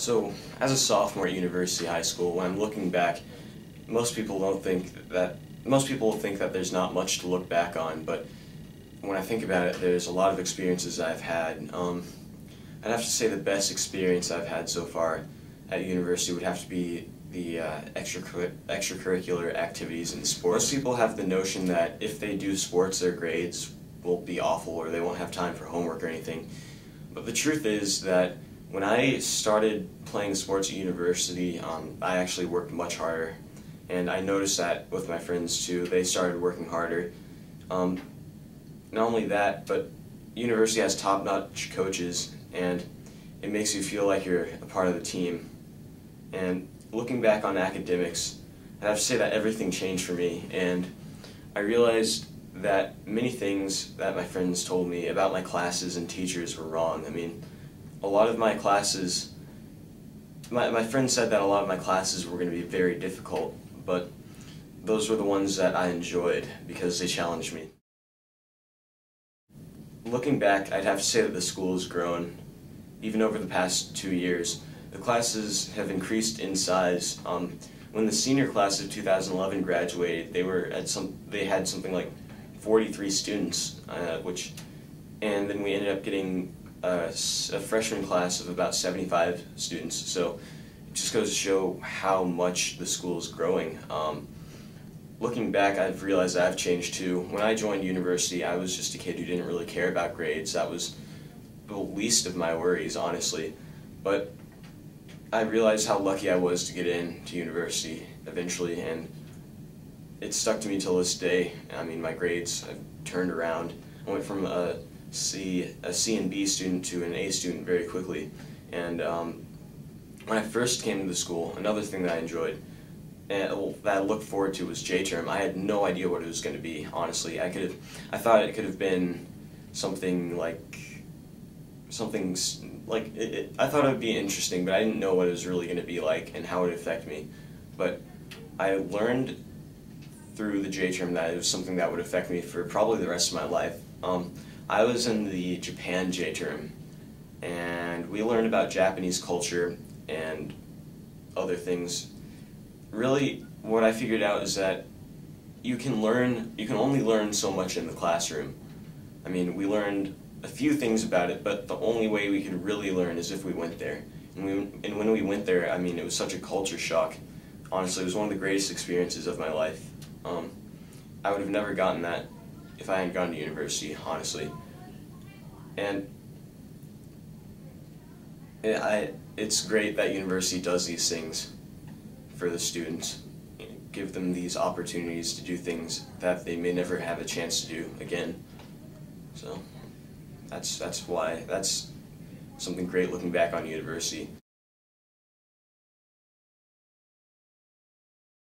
So, as a sophomore at University High School, when I'm looking back, most people will think that there's not much to look back on, but when I think about it, there's a lot of experiences I've had. I'd have to say the best experience I've had so far at university would have to be the extracurricular activities in sports. Most people have the notion that if they do sports, their grades will be awful or they won't have time for homework or anything. But the truth is that when I started playing sports at university, I actually worked much harder. And I noticed that with my friends too. They started working harder. Not only that, but university has top-notch coaches, and it makes you feel like you're a part of the team. And looking back on academics, I have to say that everything changed for me, and I realized that many things that my friends told me about my classes and teachers were wrong. I mean, a lot of my classes, my friends said that a lot of my classes were going to be very difficult, but those were the ones that I enjoyed because they challenged me. Looking back, I'd have to say that the school has grown. Even over the past 2 years, the classes have increased in size. When the senior class of 2011 graduated, they had something like 43 students, and then we ended up getting a freshman class of about 75 students. So it just goes to show how much the school is growing. Looking back, I've realized that I've changed too. When I joined university, I was just a kid who didn't really care about grades. That was the least of my worries, honestly. But I realized how lucky I was to get into university eventually, and it stuck to me till this day. I mean, my grades have turned around. I went from a C and B student to an A student very quickly. And when I first came to the school, another thing that I enjoyed and that I looked forward to was J-term. I had no idea what it was going to be, honestly. I thought it could have been something like, I thought it would be interesting, but I didn't know what it was really going to be like and how it would affect me. But I learned through the J-term that it was something that would affect me for probably the rest of my life. I was in the Japan J-term, and we learned about Japanese culture and other things. Really, what I figured out is that you can only learn so much in the classroom. I mean, we learned a few things about it, but the only way we could really learn is if we went there. And when we went there, I mean, it was such a culture shock. Honestly, it was one of the greatest experiences of my life. I would have never gotten that if I hadn't gone to university, honestly. And it's great that university does these things for the students, give them these opportunities to do things that they may never have a chance to do again. So that's something great looking back on university.